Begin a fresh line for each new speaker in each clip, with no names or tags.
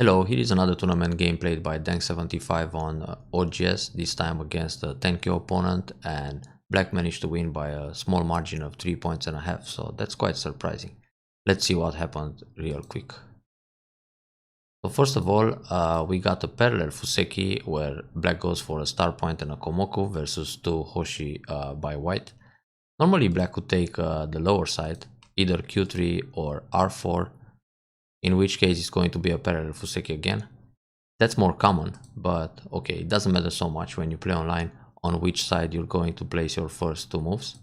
Hello, here is another tournament game played by denc75 on OGS, this time against a 10k opponent, and black managed to win by a small margin of 3.5 points, so that's quite surprising. Let's see what happened real quick. So first of all, we got a parallel Fuseki where black goes for a star point and a Komoku versus two Hoshi by white. Normally black could take the lower side, either Q3 or R4, in which case it's going to be a parallel Fuseki again. That's more common, but okay, it doesn't matter so much when you play online on which side you're going to place your first two moves.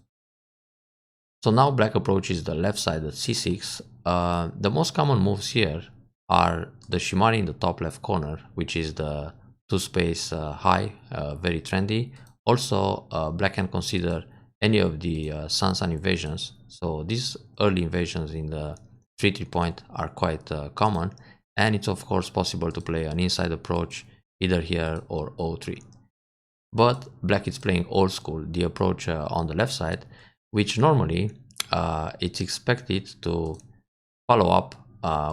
So now black approaches the left side at c6. The most common moves here are the Shimari in the top left corner, which is the two space high, very trendy. Also, black can consider any of the Sun invasions. So these early invasions in the 3-3 point are quite common, and it's of course possible to play an inside approach either here or O3. But black is playing old school, the approach on the left side, which normally it's expected to follow up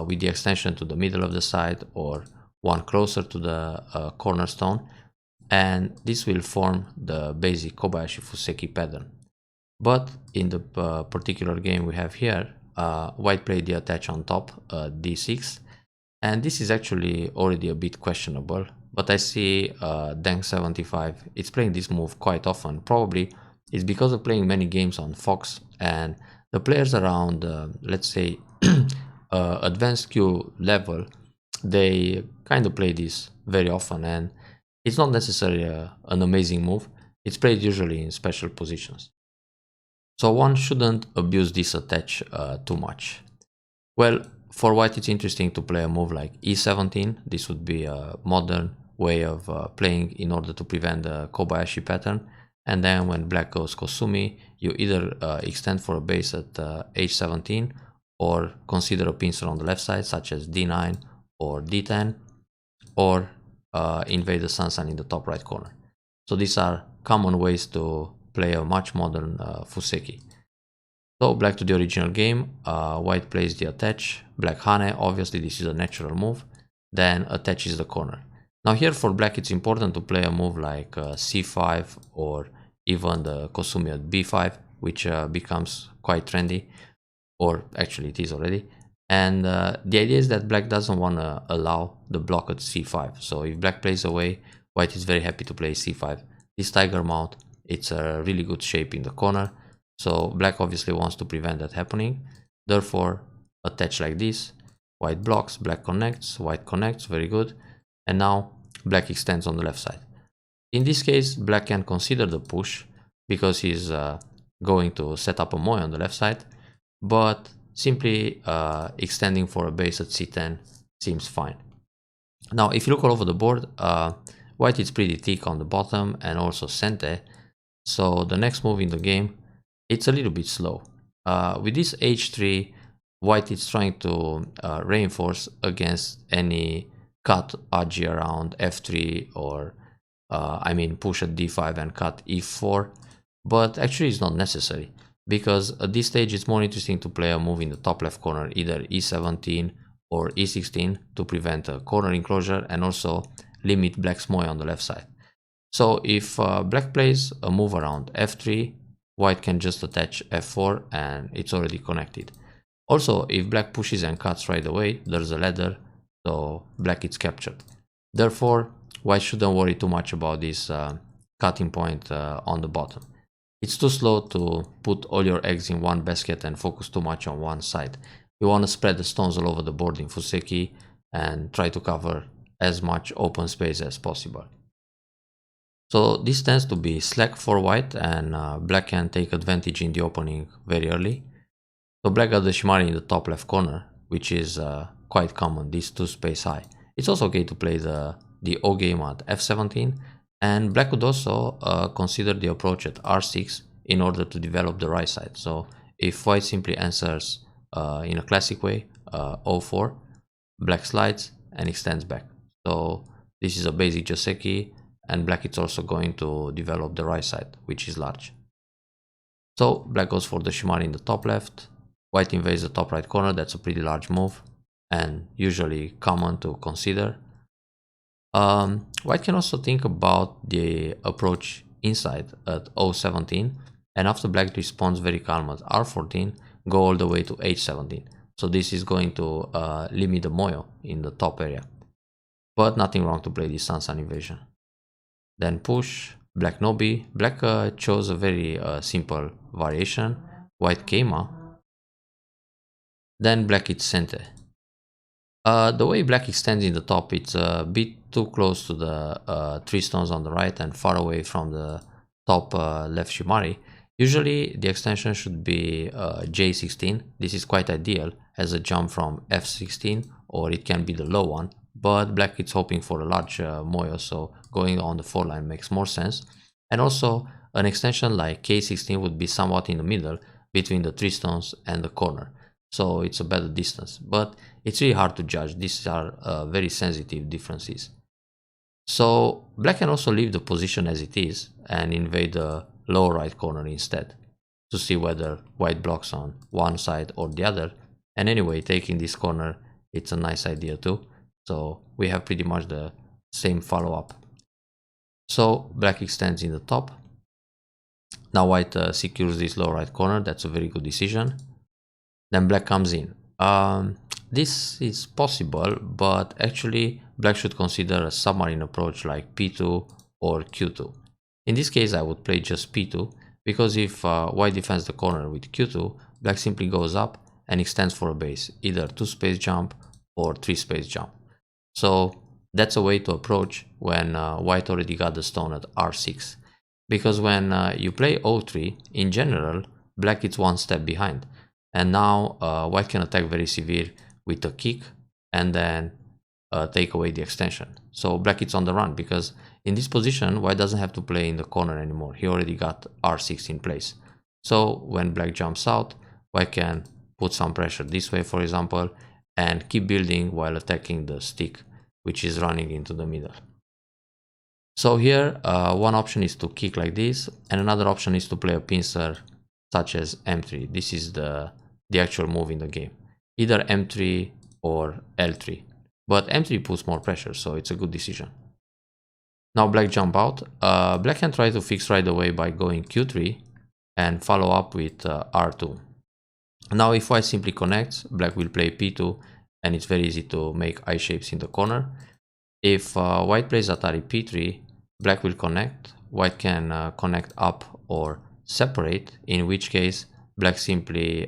with the extension to the middle of the side or one closer to the cornerstone, and this will form the basic Kobayashi Fuseki pattern. But in the particular game we have here, white played the attach on top, d6, and this is actually already a bit questionable, but I see denc75, it's playing this move quite often. Probably it's because of playing many games on Fox, and the players around, let's say, advanced Q level, they kind of play this very often, and it's not necessarily an amazing move. It's played usually in special positions. So one shouldn't abuse this attach too much. Well, for white it's interesting to play a move like e17. This would be a modern way of playing in order to prevent the Kobayashi pattern. And then when black goes Kosumi, you either extend for a base at h17 or consider a pincer on the left side such as d9 or d10, or invade the Sansan in the top right corner. So these are common ways to play a much modern Fuseki. So black to the original game, white plays the attach, black Hane, obviously this is a natural move, then attaches the corner. Now here for black it's important to play a move like c5 or even the Kosumi at b5, which becomes quite trendy, or actually it is already. And the idea is that black doesn't want to allow the block at c5, so if black plays away, white is very happy to play c5. This tiger mount, it's a really good shape in the corner, so black obviously wants to prevent that happening. Therefore, attach like this, white blocks, black connects, white connects, very good. And now black extends on the left side. In this case, black can consider the push because he's going to set up a moe on the left side, but simply extending for a base at c10 seems fine. Now, if you look all over the board, white is pretty thick on the bottom and also sente, so the next move in the game, it's a little bit slow. With this h3, white is trying to reinforce against any cut ag around f3 or I mean push at d5 and cut e4, but actually it's not necessary, because at this stage it's more interesting to play a move in the top left corner, either e17 or e16, to prevent a corner enclosure and also limit black's moe on the left side. So if black plays a move around f3, white can just attach f4 and it's already connected. Also, if black pushes and cuts right away, there's a ladder, so black is captured. Therefore, white shouldn't worry too much about this cutting point on the bottom. It's too slow to put all your eggs in one basket and focus too much on one side. You want to spread the stones all over the board in Fuseki and try to cover as much open space as possible. So this tends to be slack for white, and black can take advantage in the opening very early. So black got the Shimari in the top left corner, which is quite common, this two space high. It's also okay to play the O game at f17, and black could also consider the approach at r6 in order to develop the right side. So if white simply answers in a classic way, o4, black slides and extends back. So this is a basic Joseki, and black is also going to develop the right side, which is large. So black goes for the Shimari in the top left, white invades the top right corner, that's a pretty large move. and usually common to consider. White can also think about the approach inside at O17, and after black responds very calm at R14, go all the way to H17. So this is going to limit the moyo in the top area. But nothing wrong to play this Sun invasion. Then push, black no B. Black chose a very simple variation, white Keima. Then black hits Sente. The way black extends in the top, it's a bit too close to the 3 stones on the right and far away from the top left Shimari. Usually the extension should be J16. This is quite ideal as a jump from F16, or it can be the low one, but black is hoping for a large moyo, so going on the 4 line makes more sense. And also an extension like K16 would be somewhat in the middle between the 3 stones and the corner, so it's a better distance, but it's really hard to judge. These are very sensitive differences. So black can also leave the position as it is and invade the lower right corner instead to see whether white blocks on one side or the other. And anyway, taking this corner, it's a nice idea too. So we have pretty much the same follow-up. So black extends in the top. Now white secures this lower right corner. That's a very good decision. Then black comes in. This is possible, but actually black should consider a submarine approach like P2 or Q2. In this case, I would play just P2, because if white defends the corner with Q2, black simply goes up and extends for a base, either 2 space jump or 3 space jump. So that's a way to approach when white already got the stone at R6. Because when you play O3, in general, black is 1 step behind. And now white can attack very severe with a kick and then take away the extension. So black is on the run, because in this position white doesn't have to play in the corner anymore. He already got R6 in place. So when black jumps out, white can put some pressure this way, for example, and keep building while attacking the stick, which is running into the middle. So here one option is to kick like this, and another option is to play a pincer such as M3. This is the actual move in the game, either M3 or L3, but M3 puts more pressure, so it's a good decision. Now black jump out. Black can try to fix right away by going Q3 and follow up with R2. Now if white simply connects, black will play P2, and it's very easy to make I shapes in the corner. If white plays Atari P3, black will connect. White can connect up or separate, in which case black simply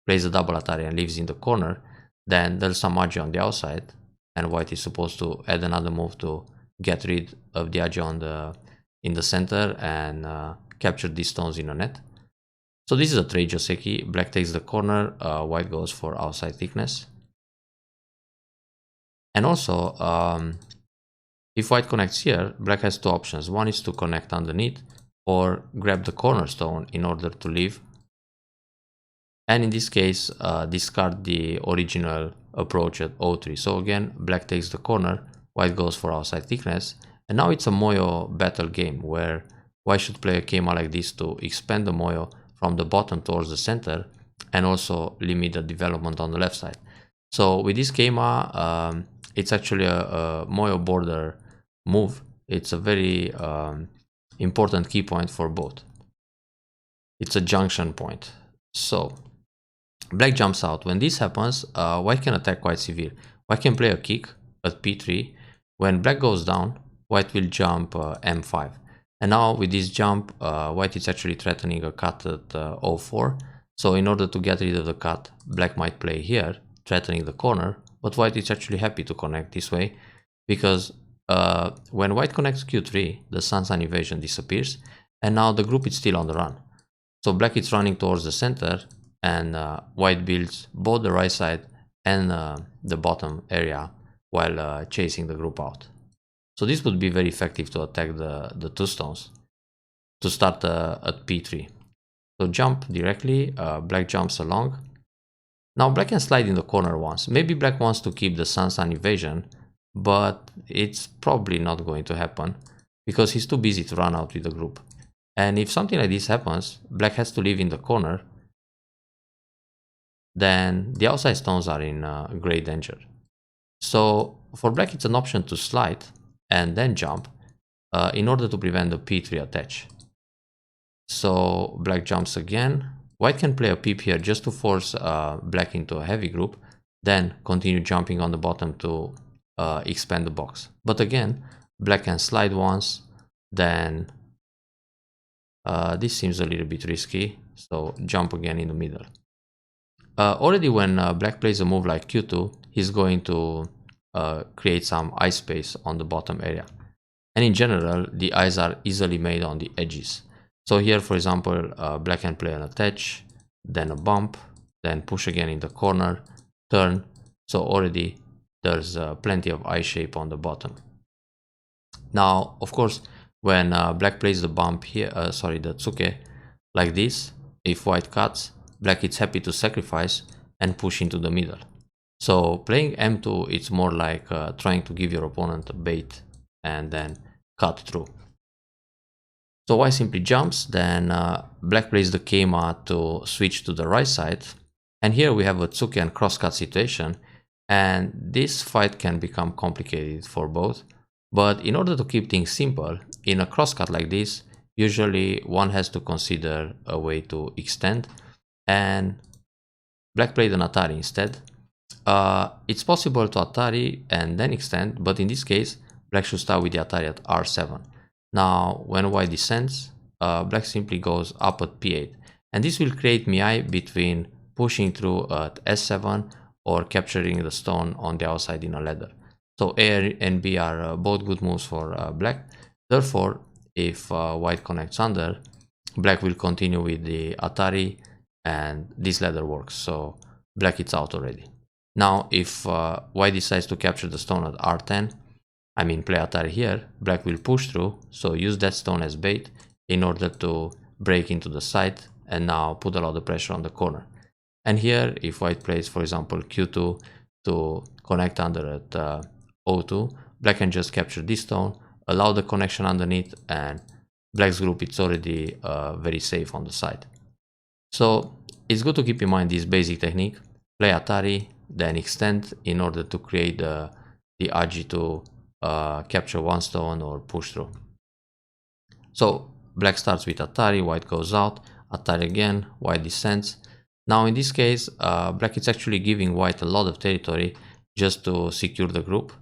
plays a double Atari and leaves in the corner. Then there's some agi on the outside, and white is supposed to add another move to get rid of the agi in the center and capture these stones in a net. So this is a trade Joseki. Black takes the corner, white goes for outside thickness. And also, if white connects here, black has 2 options. One is to connect underneath or grab the cornerstone in order to leave. And in this case, discard the original approach at O3. So again, black takes the corner, white goes for outside thickness. And now it's a moyo battle game where white should play a keima like this to expand the moyo from the bottom towards the center and also limit the development on the left side. So with this keima, it's actually a moyo border move. It's a very important key point for both. It's a junction point. So black jumps out. When this happens, white can attack quite severe. White can play a kick at P3. When black goes down, white will jump M5. And now with this jump, white is actually threatening a cut at O4. So in order to get rid of the cut, black might play here, threatening the corner, but white is actually happy to connect this way, because when white connects Q3, the Sun invasion disappears, and now the group is still on the run. So black is running towards the center, and white builds both the right side and the bottom area while chasing the group out. So this would be very effective to attack the 2 stones to start at P3. So jump directly, black jumps along. Now black can slide in the corner once. Maybe black wants to keep the Sun invasion, but it's probably not going to happen because he's too busy to run out with the group. And if something like this happens, black has to leave in the corner. then the outside stones are in great danger. So for black, it's an option to slide and then jump in order to prevent the p3 attach. So black jumps again. White can play a peep here just to force black into a heavy group, then continue jumping on the bottom to expand the box. But again, black can slide once, then this seems a little bit risky, so jump again in the middle. Already when black plays a move like q2, he's going to create some eye space on the bottom area. And in general, the eyes are easily made on the edges. So here, for example, black can play an attach, then a bump, then push again in the corner, turn. So already there's plenty of eye shape on the bottom. Now, of course, when black plays the bump here, the tsuke, like this, if white cuts, black is happy to sacrifice and push into the middle. So playing m2, it's more like trying to give your opponent a bait and then cut through. So white simply jumps, then black plays the keima to switch to the right side. And here we have a tsuke and crosscut situation, and this fight can become complicated for both. But in order to keep things simple, in a crosscut like this, usually one has to consider a way to extend, and black played an Atari instead. It's possible to Atari and then extend, but in this case, black should start with the Atari at r7. Now, when white descends, black simply goes up at p8, and this will create miai between pushing through at s7 or capturing the stone on the outside in a ladder. So A and B are both good moves for black. Therefore, if white connects under, black will continue with the Atari, and this ladder works. So black is out already. Now, if white decides to capture the stone at r10, I mean play Atari here, black will push through, so use that stone as bait in order to break into the side and now put a lot of pressure on the corner. And here, if white plays, for example, q2 to connect under at o2, black can just capture this stone, allow the connection underneath, and black's group is already very safe on the side. So it's good to keep in mind this basic technique, play Atari, then extend in order to create the agi to capture one stone or push through. So black starts with Atari, white goes out, Atari again, white descends. Now in this case, black is actually giving white a lot of territory just to secure the group.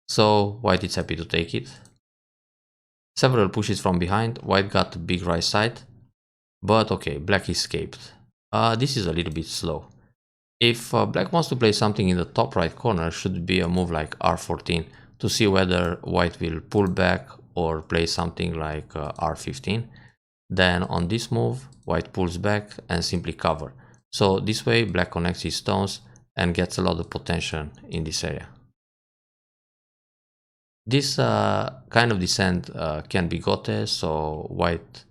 So white is happy to take it. Several pushes from behind, white got the big right side, but okay, black escaped. This is a little bit slow. If black wants to play something in the top right corner, should be a move like r14 to see whether white will pull back or play something like r15. Then on this move, white pulls back and simply cover. So this way black connects his stones and gets a lot of potential in this area. This kind of descent can be gote, so white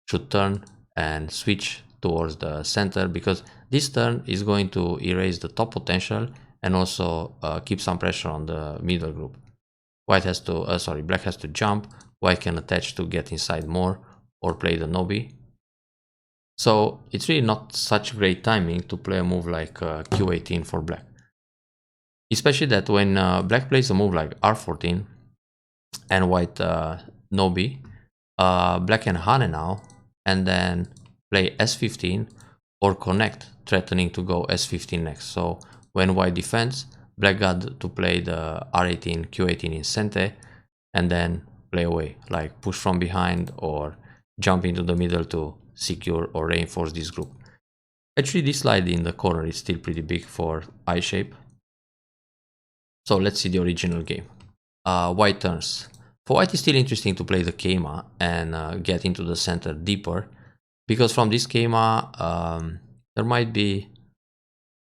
should turn and switch towards the center, because this turn is going to erase the top potential and also keep some pressure on the middle group. Black has to jump, white can attach to get inside more or play the nobi. So it's really not such great timing to play a move like q18 for black. Especially that when black plays a move like r14 and white nobi, black can hane now and then play s15 or connect, threatening to go s15 next. So when white defends, black got to play the r18, q18 in sente and then play away, like push from behind or jump into the middle to secure or reinforce this group. Actually, this slide in the corner is still pretty big for eye shape. So let's see the original game. White turns. For white, it's still interesting to play the keima and get into the center deeper, because from this keima, there might be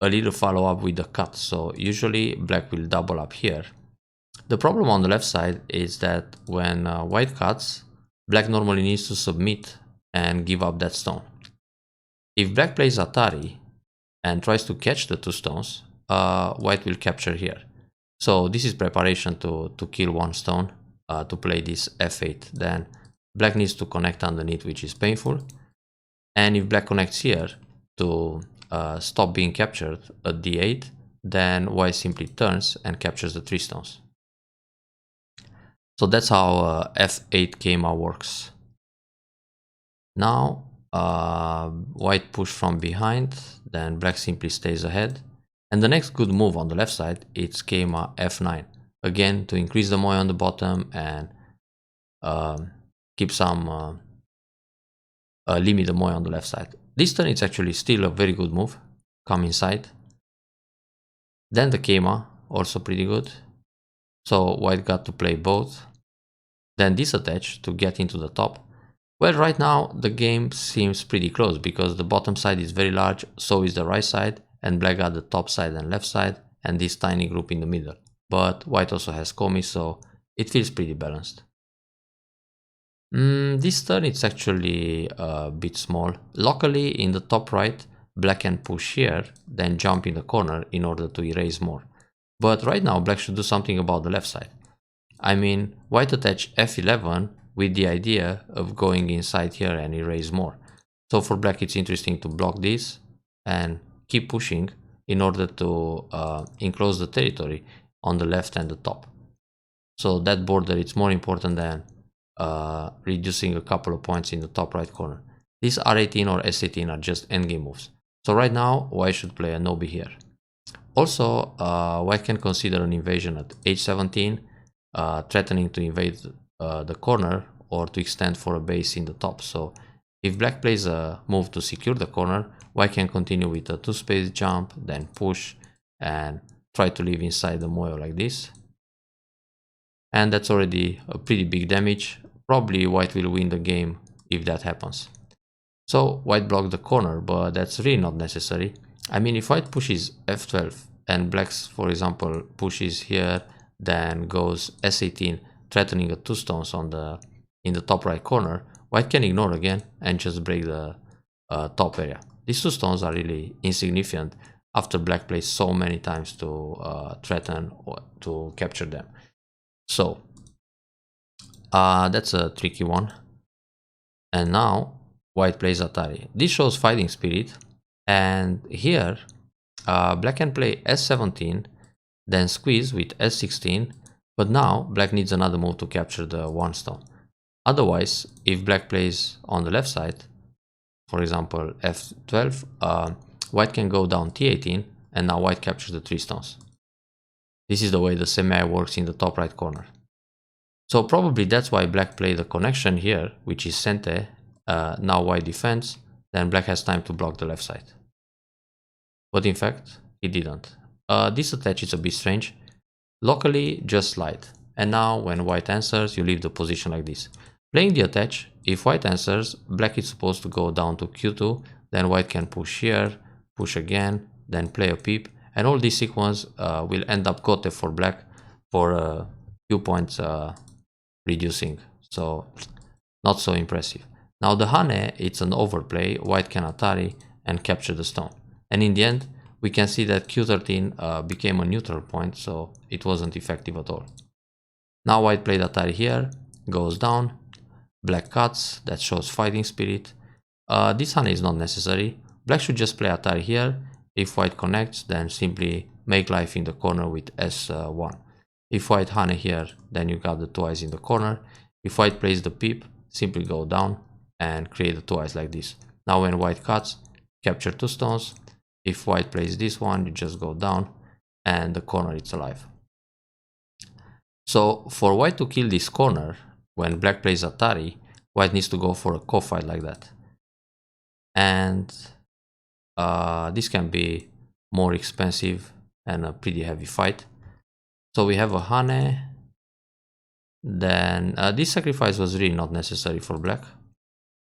a little follow-up with the cut. So usually black will double up here. The problem on the left side is that when white cuts, black normally needs to submit and give up that stone. If black plays Atari and tries to catch the two stones, white will capture here. So this is preparation to kill one stone, to play this f8. Then black needs to connect underneath, which is painful. And if black connects here to stop being captured at d8, then white simply turns and captures the 3 stones. So that's how f8 kema works. Now white push from behind, then black simply stays ahead. And the next good move on the left side, it's kema f9. Again, to increase the moy on the bottom and keep some limit the moy on the left side. This turn it's actually still a very good move. Come inside. Then the kema, also pretty good. So white got to play both. Then this attach to get into the top. Well, right now the game seems pretty close because the bottom side is very large, so is the right side, and black got the top side and left side, and this tiny group in the middle. But white also has komi, so it feels pretty balanced. This turn it's actually a bit small. Locally in the top right, black can push here, then jump in the corner in order to erase more. But right now black should do something about the left side. I mean, white attach f11 with the idea of going inside here and erase more. So for black it's interesting to block this and keep pushing in order to enclose the territory on the left and the top. So that border it's more important than reducing a couple of points in the top right corner. These r18 or s18 are just endgame moves. So right now white should play a nobi here. Also white can consider an invasion at h17, threatening to invade the corner or to extend for a base in the top. So if black plays a move to secure the corner, white can continue with a 2-space jump, then push and try to live inside the moyo like this. And that's already a pretty big damage. Probably white will win the game if that happens. So white blocked the corner, but that's really not necessary. I mean, if white pushes f12 and black's, for example, pushes here, then goes s18, threatening a 2 stones in the top right corner, white can ignore again and just break the top area. These 2 stones are really insignificant after black plays so many times to threaten or to capture them. So that's a tricky one. And now white plays Atari. This shows fighting spirit, and here black can play s17, then squeeze with s16, but now black needs another move to capture the 1 stone. Otherwise, if black plays on the left side, for example f12, white can go down t18, and now white captures the 3 stones. This is the way the semi works in the top right corner. So probably that's why black played the connection here, which is sente. Now white defends, then black has time to block the left side. But in fact, he didn't. This attach is a bit strange. Locally, just slide. And now when white answers, you leave the position like this. Playing the attach, if white answers, black is supposed to go down to q2, then white can push here, push again, then play a peep, and all this sequence will end up gote for black for a few points reducing. So not so impressive. Now the hane, it's an overplay. White can Atari and capture the stone. And in the end, we can see that q13 became a neutral point, so it wasn't effective at all. Now white played Atari here, goes down, black cuts, that shows fighting spirit. This hane is not necessary. Black should just play Atari here. If white connects, then simply make life in the corner with s1. If white hane here, then you got the 2 eyes in the corner. If white plays the peep, simply go down and create the 2 eyes like this. Now when white cuts, capture 2 stones. If white plays this one, you just go down and the corner is alive. So for white to kill this corner, when black plays Atari, white needs to go for a co-fight like that. And this can be more expensive and a pretty heavy fight. So we have a hane. Then this sacrifice was really not necessary for black.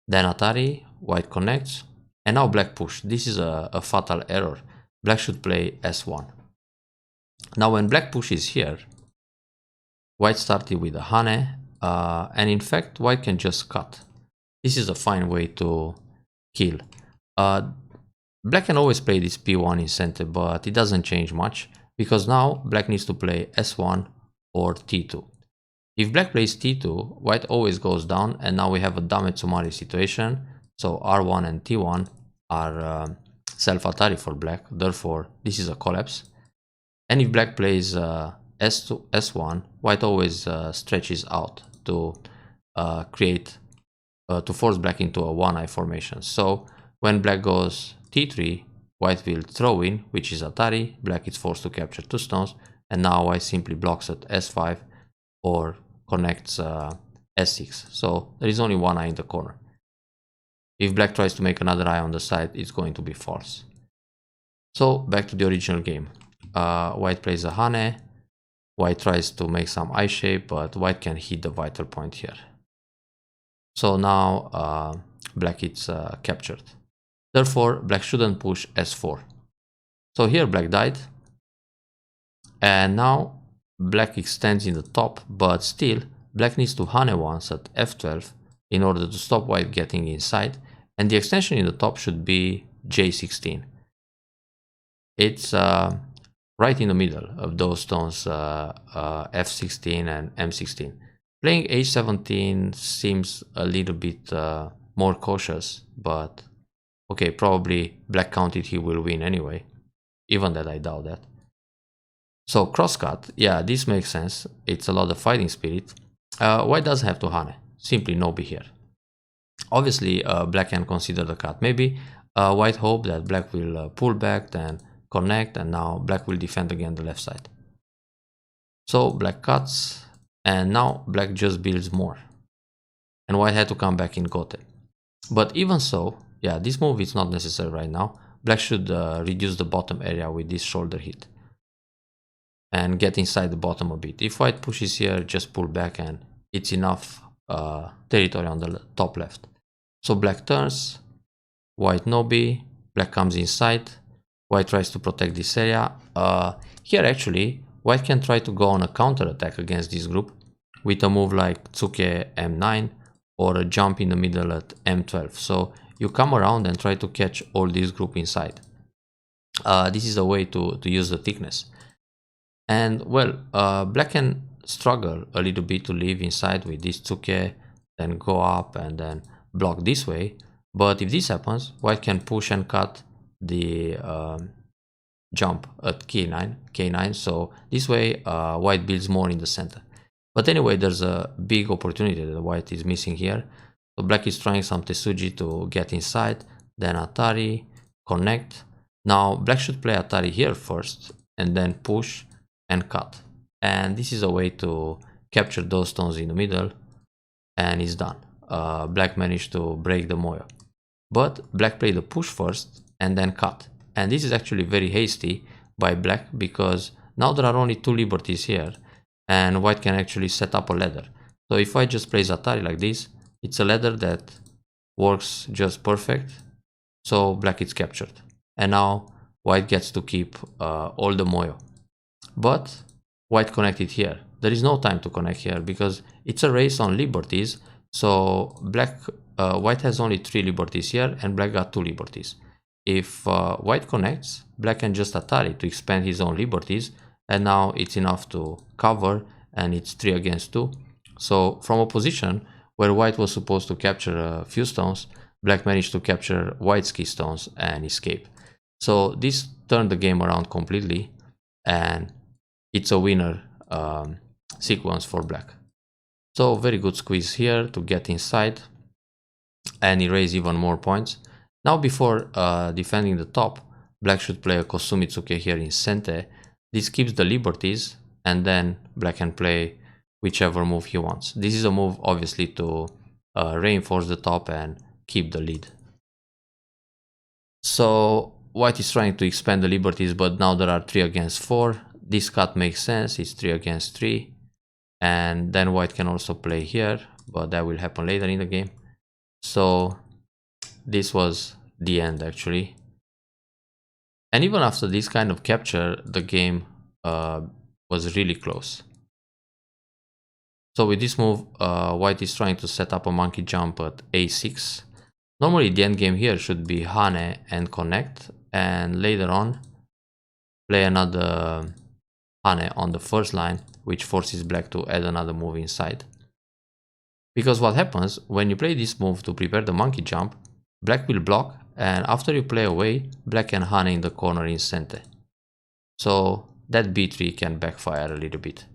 Then Atari, white connects, and now black push. This is a fatal error. Black should play s1. Now when black pushes here, white started with a hane, and in fact white can just cut. This is a fine way to kill. Black can always play this p1 in center, but it doesn't change much because now black needs to play s1 or t2. If black plays t2, white always goes down, and now we have a dame tsumari situation. So r1 and t1 are self-Atari for black, therefore this is a collapse. And if black plays S2, S1, white always stretches out to create, to force black into a one-eye formation. So when black goes T3, white will throw in, which is Atari, black is forced to capture 2 stones, and now white simply blocks at S5 or connects S6. So there is only one eye in the corner. If black tries to make another eye on the side, it's going to be false. So back to the original game. White plays a Hane. White tries to make some eye shape, but white can hit the vital point here. So now black is captured. Therefore, black shouldn't push S4. So here black died. And now black extends in the top, but still black needs to Hane once at F12 in order to stop white getting inside. And the extension in the top should be J16. It's right in the middle of those stones, F16 and M16. Playing H17 seems a little bit more cautious, but okay, probably black counted he will win anyway, even that I doubt that. So crosscut, yeah, this makes sense. It's a lot of fighting spirit. White doesn't have to Hane, simply no B here. Obviously, black can consider the cut. Maybe white hope that black will pull back, then connect, and now black will defend again the left side. So black cuts, and now black just builds more. And white had to come back in Gote. But even so, yeah, this move is not necessary right now. Black should reduce the bottom area with this shoulder hit and get inside the bottom a bit. If white pushes here, just pull back and it's enough territory on the top left. So black turns, white no B, black comes inside, white tries to protect this area. Here actually, white can try to go on a counter attack against this group with a move like Tsuke M9 or a jump in the middle at M12. So you come around and try to catch all this group inside. This is a way to use the thickness. And well, black can struggle a little bit to live inside with this Tsuke, then go up and then block this way. But if this happens, white can push and cut the jump at K9. So this way, white builds more in the center. But anyway, there's a big opportunity that white is missing here. So black is trying some Tesuji to get inside, then Atari, connect. Now black should play Atari here first, and then push and cut. And this is a way to capture those stones in the middle, and it's done. Black managed to break the Moyo. But black played the push first and then cut. And this is actually very hasty by black, because now there are only 2 liberties here, and white can actually set up a ladder. So if white just plays Atari like this, it's a ladder that works just perfect. So black is captured. And now white gets to keep all the Moyo. But white connected here. There is no time to connect here because it's a race on liberties. So white has only 3 liberties here and black got 2 liberties. If white connects, black can just Atari to expand his own liberties, and now it's enough to cover, and it's 3 against 2. So from a position where white was supposed to capture a few stones, black managed to capture white's key stones and escape. So this turned the game around completely, and it's a winner sequence for black. So very good squeeze here to get inside and erase even more points. Now before defending the top, black should play a Kosumitsuke here in Sente. This keeps the liberties, and then black can play whichever move he wants. This is a move obviously to reinforce the top and keep the lead. So white is trying to expand the liberties, but now there are 3 against 4. This cut makes sense, it's 3 against 3. And then white can also play here, but that will happen later in the game. So this was the end actually. And even after this kind of capture, the game was really close. So with this move, white is trying to set up a monkey jump at A6. Normally the end game here should be Hane and connect, and later on play another Hane on the first line, which forces black to add another move inside. Because what happens when you play this move to prepare the monkey jump, black will block and after you play away, black can honey in the corner in center. So that b3 can backfire a little bit.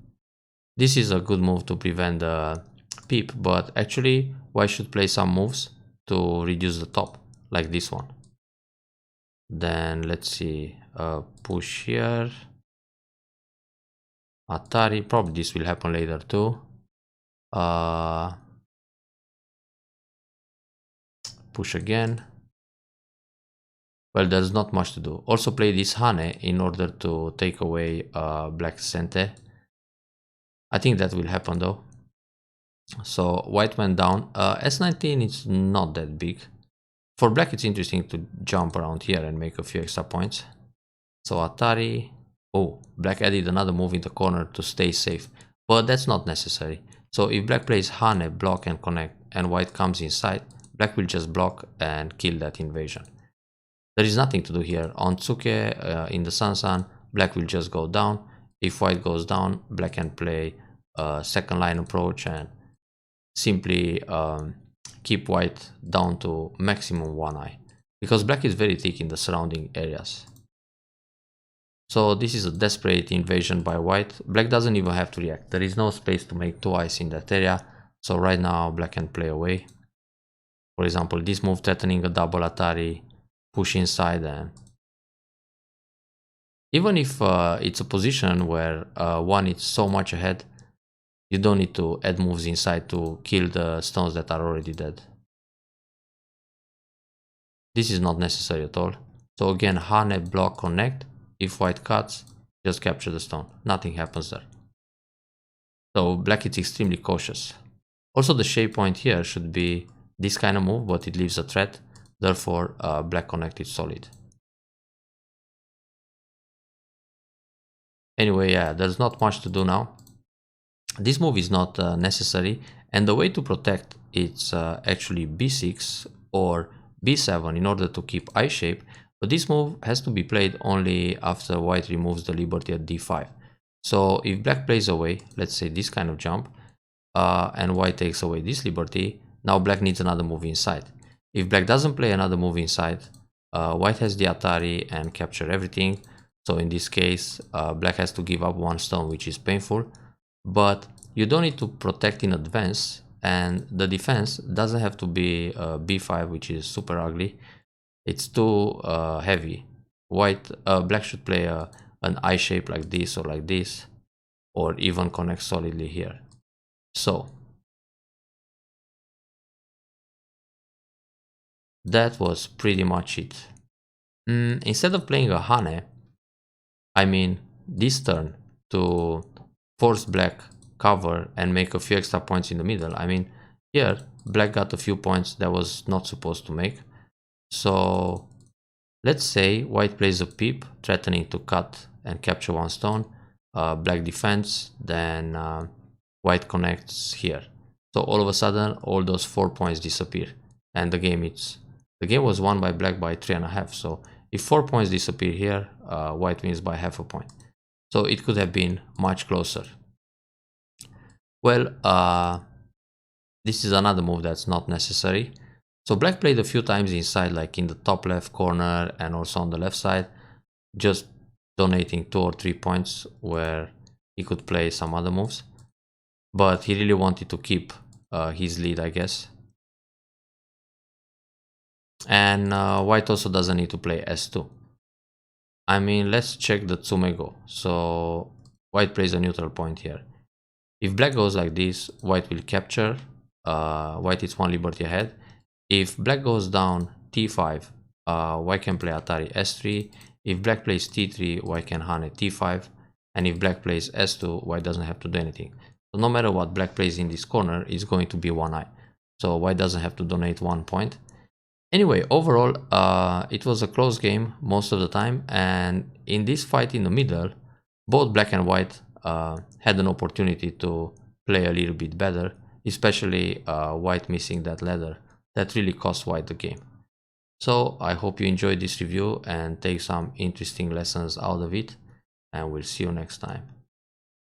This is a good move to prevent the peep, but actually white should play some moves to reduce the top, like this one. Then let's see, push here, Atari, probably this will happen later too. Push again. Well, there's not much to do. Also play this Hane in order to take away black center. I think that will happen though. So white went down. S19 is not that big. For black it's interesting to jump around here and make a few extra points. So Atari. Oh, black added another move in the corner to stay safe. But that's not necessary. So if black plays Hane, block and connect, and white comes inside, black will just block and kill that invasion. There is nothing to do here. On Tsuke, in the Sansan, black will just go down. If white goes down, black can play a second line approach and simply keep white down to maximum 1 eye. Because black is very thick in the surrounding areas. So this is a desperate invasion by white. Black doesn't even have to react. There is no space to make 2 eyes in that area. So right now black can play away. For example, this move threatening a double Atari, push inside, and even if it's a position where one is so much ahead, you don't need to add moves inside to kill the stones that are already dead. This is not necessary at all. So again, Hane, block, connect. If white cuts, just capture the stone. Nothing happens there. So black is extremely cautious. Also the shape point here should be this kind of move, but it leaves a threat. Therefore, black connect is solid. Anyway, yeah, there's not much to do now. This move is not necessary, and the way to protect it's actually b6 or b7 in order to keep eye shape, but this move has to be played only after white removes the liberty at d5. So if black plays away, let's say this kind of jump, and white takes away this liberty, now black needs another move inside. If black doesn't play another move inside, white has the Atari and capture everything. So in this case, black has to give up 1 stone, which is painful. But you don't need to protect in advance, and the defense doesn't have to be b5, which is super ugly. It's too heavy. Black should play an eye shape like this or like this, or even connect solidly here. So that was pretty much it. Instead of playing a Hane, I mean this turn, to force black cover and make a few extra points in the middle. I mean, here black got a few points that was not supposed to make. So let's say white plays a peep, threatening to cut and capture 1 stone. Black defends, then white connects here. So all of a sudden, all those 4 points disappear, and the game was won by black by 3.5. So if 4 points disappear here, white wins by half a point. So it could have been much closer. Well, this is another move that's not necessary. So black played a few times inside, like in the top left corner and also on the left side, just donating 2 or 3 points where he could play some other moves. But he really wanted to keep his lead, I guess. And white also doesn't need to play s2. I mean, let's check the Tsumego. So white plays a neutral point here. If black goes like this, white will capture. White is 1 liberty ahead. If black goes down t5, white can play Atari s3. If black plays t3, white can Hane t5. And if black plays s2, white doesn't have to do anything. So no matter what black plays in this corner, it's going to be 1 eye. So white doesn't have to donate 1 point. Anyway, overall, it was a close game most of the time. And in this fight in the middle, both black and white had an opportunity to play a little bit better, especially white missing that ladder. That really cost white the game. So I hope you enjoyed this review and take some interesting lessons out of it, and we'll see you next time.